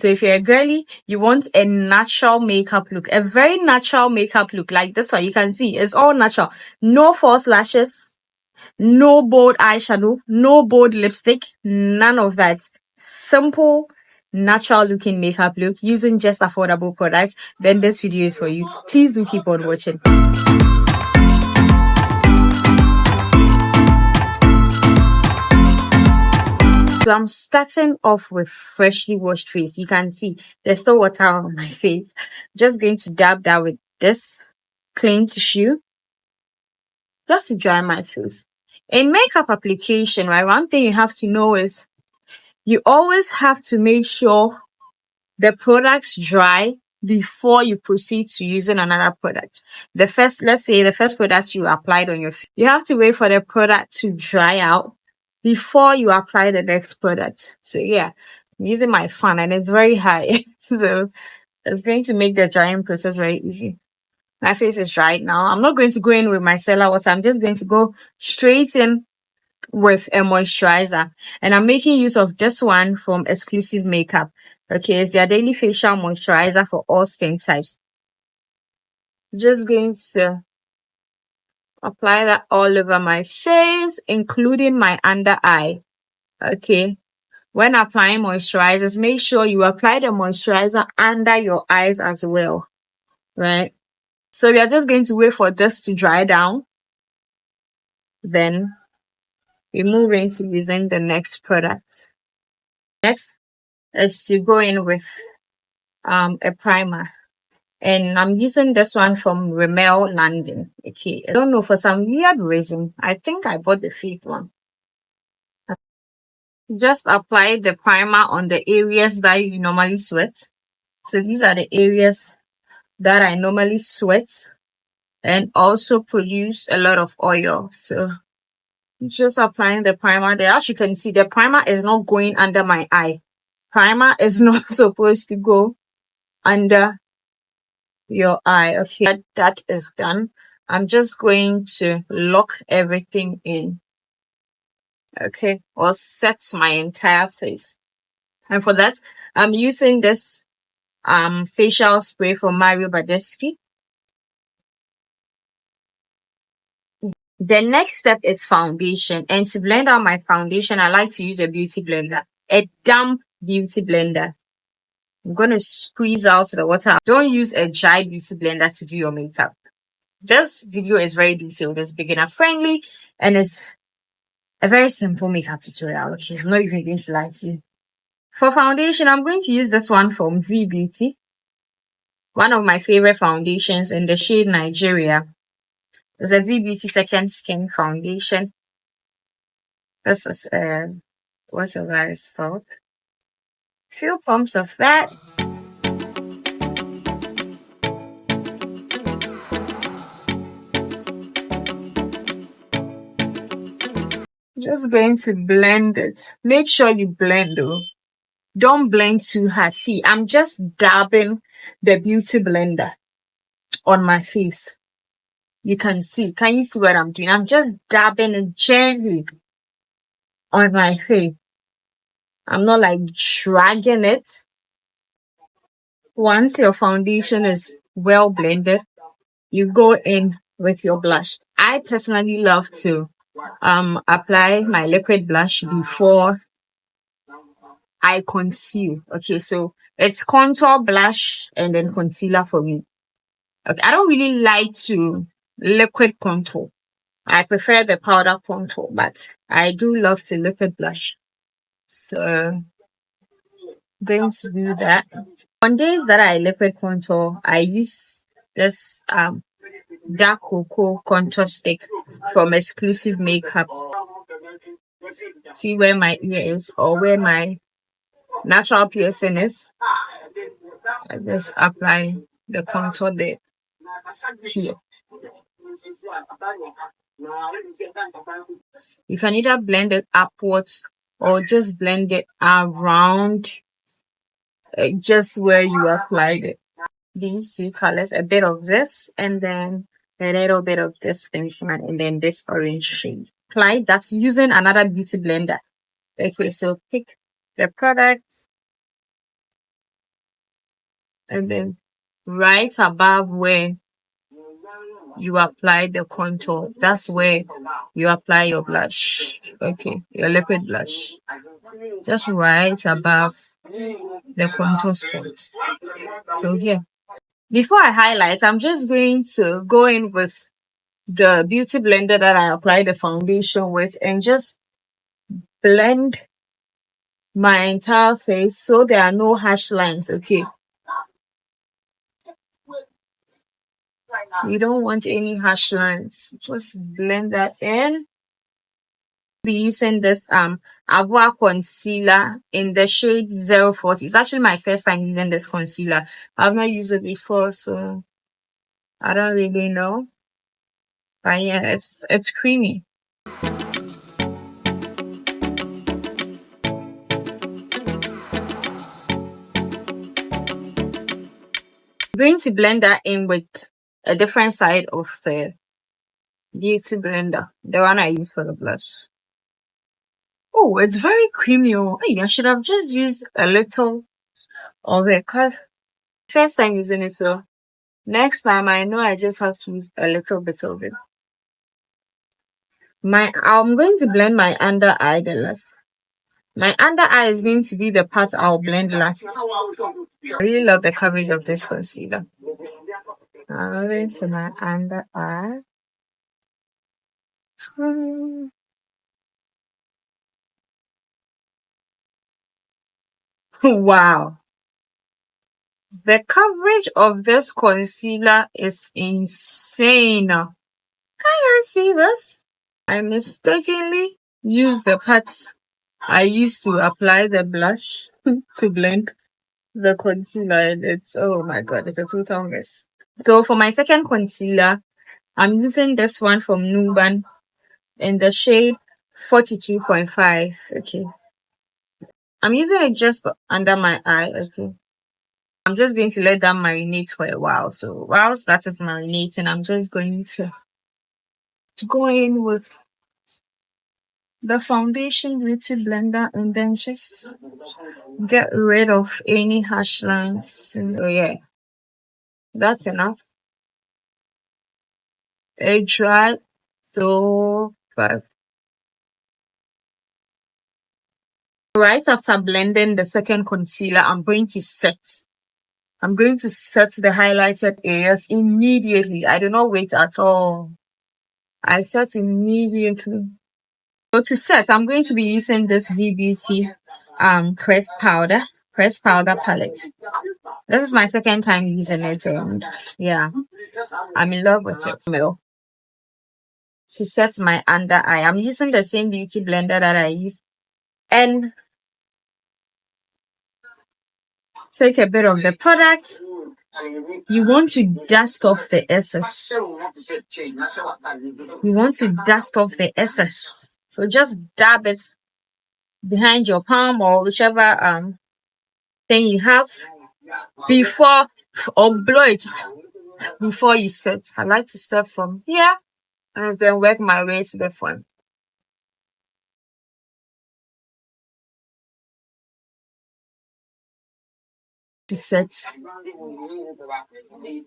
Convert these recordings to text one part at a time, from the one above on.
So if you're a girly, you want a natural makeup look, a very natural makeup look like this one. You can see it's all natural. No false lashes, no bold eyeshadow, no bold lipstick, none of that. Simple, natural looking makeup look using just affordable products. Then this video is for you. Please do keep on watching. So I'm starting off with freshly washed face. You can see there's still water on my face. Just going to dab that with this clean tissue just to dry my face. In makeup application, right, one thing you have to know is you always have to make sure the products dry before you proceed to using another product. Let's say the first product you applied on your face, you have to wait for the product to dry out before you apply the next product. So yeah, I'm using my fan and it's very high. So it's going to make the drying process very easy. My face is dried now. I'm not going to go in with my micellar water. I'm just going to go straight in with a moisturizer. And I'm making use of this one from Xclusive Makeup. Okay, it's their daily facial moisturizer for all skin types. Just going to apply that all over my face, including my under eye. Okay. When applying moisturizers, make sure you apply the moisturizer under your eyes as well. Right? So we are just going to wait for this to dry down. Then we move into using the next product. Next is to go in with a primer. And I'm using this one from Rimmel London. Okay. I don't know, for some weird reason, I think I bought the fake one. Just apply the primer on the areas that you normally sweat. So these are the areas that I normally sweat and also produce a lot of oil. So just applying the primer there. As you can see, the primer is not going under my eye. Primer is not supposed to go under your eye. Okay, that is done. I'm just going to lock everything in. Okay, or set my entire face. And for that, I'm using this facial spray from Mario Badescu. The next step is foundation. And to blend out my foundation, I like to use a beauty blender. A damp beauty blender. I'm going to squeeze out the water. Don't use a dry beauty blender to do your makeup. This video is very detailed. It's beginner friendly and it's a very simple makeup tutorial. Okay, I'm not even going to lie to you. For foundation, I'm going to use this one from V Beauty. One of my favorite foundations in the shade Nigeria. It's a V Beauty Second Skin Foundation. This is whatever that is called. Few pumps of that. Just going to blend it. Make sure you blend though. Don't blend too hard. See, I'm just dabbing the beauty blender on my face. You can see. Can you see what I'm doing? I'm just dabbing it gently on my face. I'm not like dragging it. Once your foundation is well blended, you go in with your blush. I personally love to apply my liquid blush before I conceal. Okay, so it's contour, blush, and then concealer for me. Okay, I don't really like to liquid contour. I prefer the powder contour, but I do love to liquid blush. So going to do that. On days that I liquid contour, I use this dark cocoa contour stick from Xclusive Makeup. See where my ear is or where my natural piercing is. I just apply the contour there. Here. You can either blend it upwards or just blend it around just where you applied it. These two colors, a bit of this and then a little bit of this pink one and then this orange shade. Apply that using another beauty blender. Okay, so pick the product and then right above where you apply the contour, that's where you apply your blush. Okay, your liquid blush. Just right above the contour spot. So here. Before I highlight, I'm just going to go in with the beauty blender that I applied the foundation with and just blend my entire face so there are no harsh lines. Okay, we don't want any harsh lines. Just blend that in. Be using this Avour concealer in the shade 040. It's actually my first time using this concealer. I've not used it before, so I don't really know. But yeah, it's creamy. I'm going to blend that in with a different side of the beauty blender, the one I use for the blush. Oh, it's very creamy. Oh, hey, I should have just used a little of it. First time using it, so next time I know I just have to use a little bit of it. I'm going to blend my under eye the last. My under eye is going to be the part I'll blend last. I really love the coverage of this concealer. I'm going to my under eye. Wow. The coverage of this concealer is insane. Can you see this? I mistakenly used the parts I used to apply the blush to blend the concealer, and it's, oh my god, it's a total mess. So for my second concealer, I'm using this one from Nuban in the shade 42.5. Okay. I'm using it just under my eye. Okay. I'm just going to let that marinate for a while. So whilst that is marinating, I'm just going to go in with the foundation beauty blender and then just get rid of any harsh lines. So yeah, that's enough. It dried so fast. Right after blending the second concealer, I'm going to set the highlighted areas immediately. I do not wait at all. I set immediately. So to set, I'm going to be using this V-Beauty pressed powder palette. This is my second time using it, and yeah, I'm in love with it. To set my under eye, I'm using the same beauty blender that I used, and take a bit of the product. You want to dust off the excess. So just dab it behind your palm or whichever thing you have before, or blow it before you set. I like to start from here and then work my way to the front. To set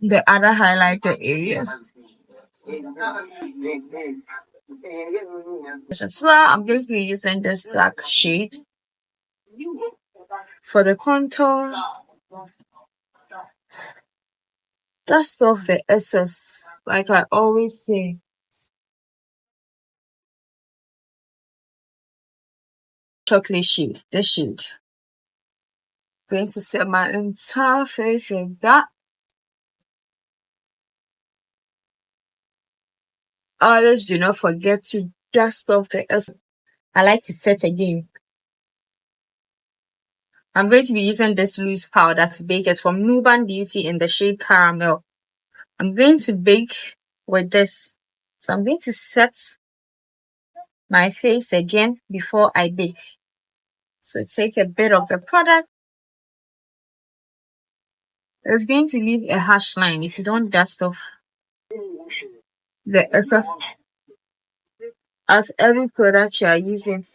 the other highlighted areas. As well, I'm going to be using this dark shade for the contour. Dust off the excess, like I always say. Chocolate shade, this shade. Going to set my entire face with that. Always do not forget to dust off the excess. I like to set again. I'm going to be using this loose powder to bake. It's from Nuban Beauty in the shade Caramel. I'm going to bake with this. So I'm going to set my face again before I bake. So take a bit of the product. It's going to leave a harsh line if you don't dust off the excess of every product you are using.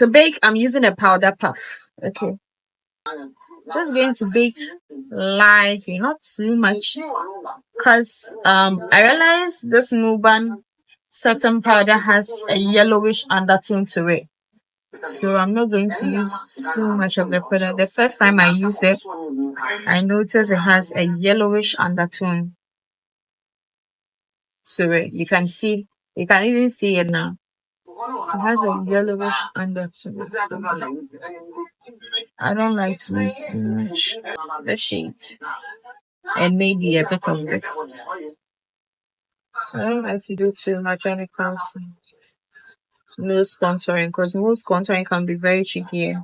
To bake, I'm using a powder puff. Okay. Just going to bake lightly, not too much. Because I realized this Nuban setting powder has a yellowish undertone to it. So I'm not going to use too much of the product. The first time I used it, I noticed it has a yellowish undertone to it. You can even see it now. It has a yellowish undertone. So I don't like to use too much the shade. And maybe a bit of this. I don't like to do too much when it comes to nose contouring because nose contouring can be very tricky.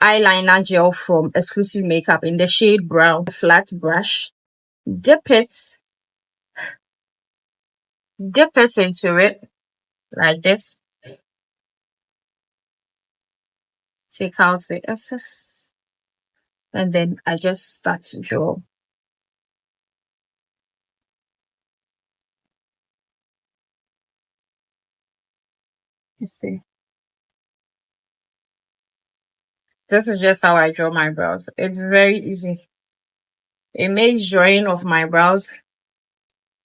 Eyeliner gel from Xclusive Makeup in the shade brown. A flat brush. Dip it into it like this. Take out the excess. And then I just start to draw. You see. This is just how I draw my brows. It's very easy. It makes drawing of my brows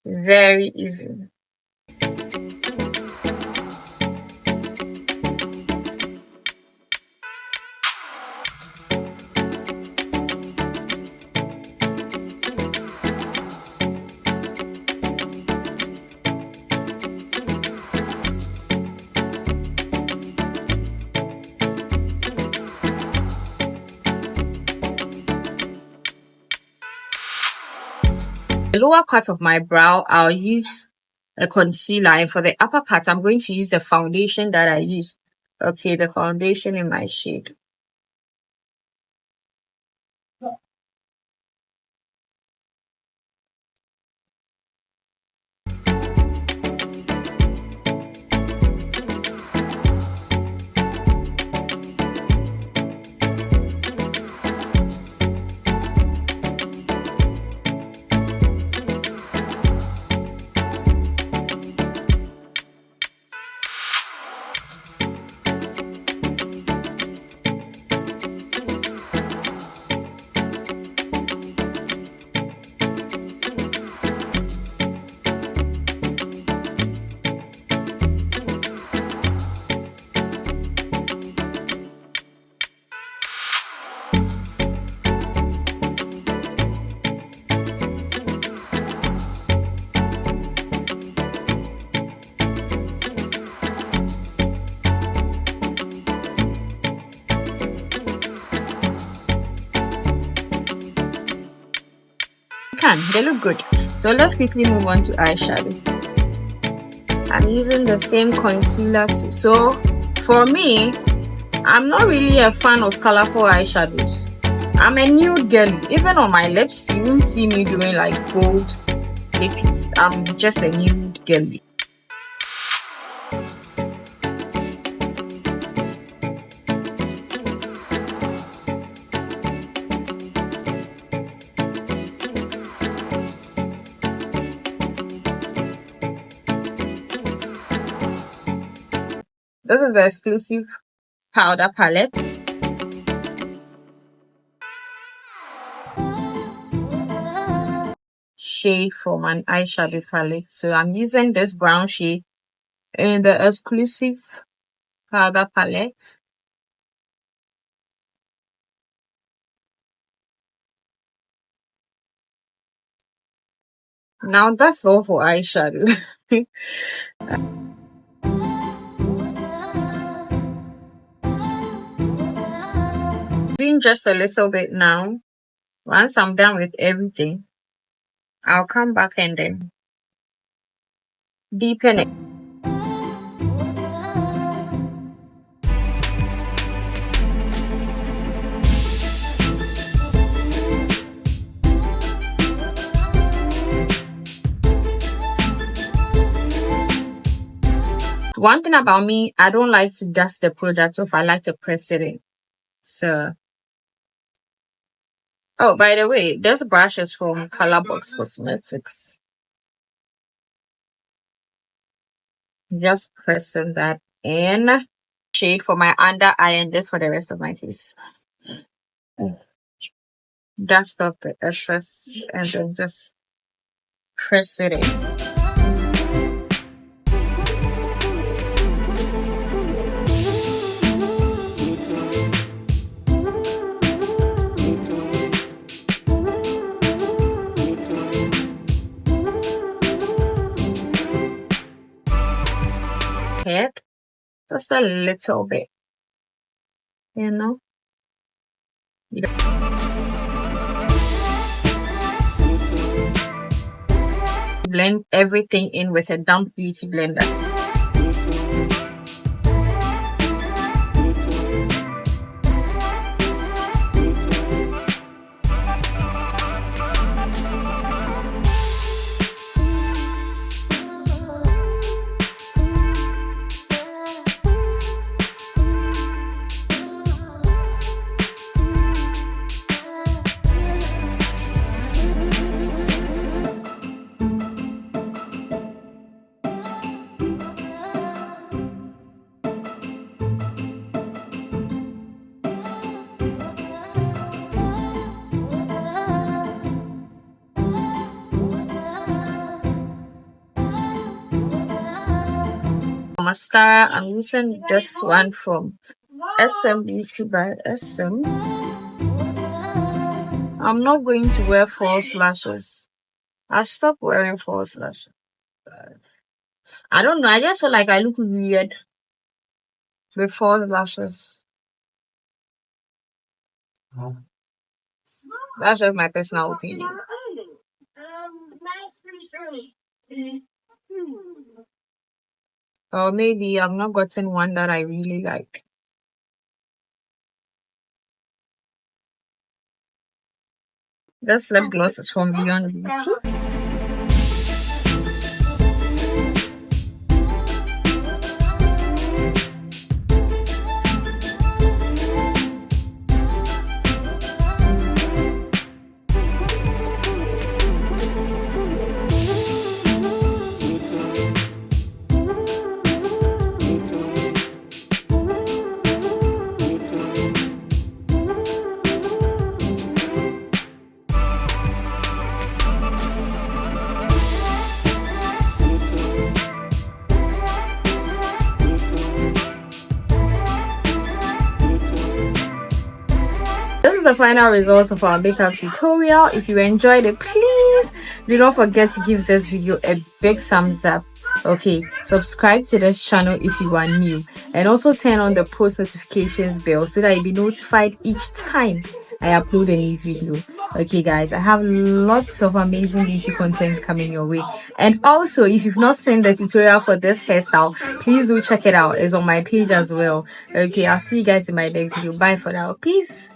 very easy. The lower part of my brow, I'll use a concealer, and for the upper part, I'm going to use the foundation that I use. Okay, the foundation in my shade. They look good. So let's quickly move on to eyeshadow. I'm using the same concealer too. So for me, I'm not really a fan of colorful eyeshadows. I'm a nude girl. Even on my lips, you won't see me doing like gold lippies. I'm just a nude girl. This is the Xclusive powder palette. Shade from an eyeshadow palette. So I'm using this brown shade in the Xclusive powder palette. Now that's all for eyeshadow. Doing just a little bit now. Once I'm done with everything, I'll come back and then deepen it. One thing about me, I don't like to dust the product off. I like to press it in. So, oh, by the way, this brush is from Colorbox Cosmetics. Just pressing that in. Shade for my under eye and this for the rest of my face. Dust off the excess and then just press it in. Head, just a little bit, you know. Blend everything in with a damp beauty blender. Mascara, I'm using this one from SM Beauty by SM. I'm not going to wear false lashes. I've stopped wearing false lashes. I don't know, I just feel like I look weird with false lashes. That's just my personal opinion. Or maybe I've not gotten one that I really like. This lip gloss is from Beyond Beauty. The final results of our makeup tutorial. If you enjoyed it, please do not forget to give this video a big thumbs up. Okay, subscribe to this channel if you are new, and also turn on the post notifications bell so that you'll be notified each time I upload a new video. Okay guys, I have lots of amazing beauty content coming your way, and also if you've not seen the tutorial for this hairstyle, please do check it out. It's on my page as well. Okay, I'll see you guys in my next video. Bye for now. Peace.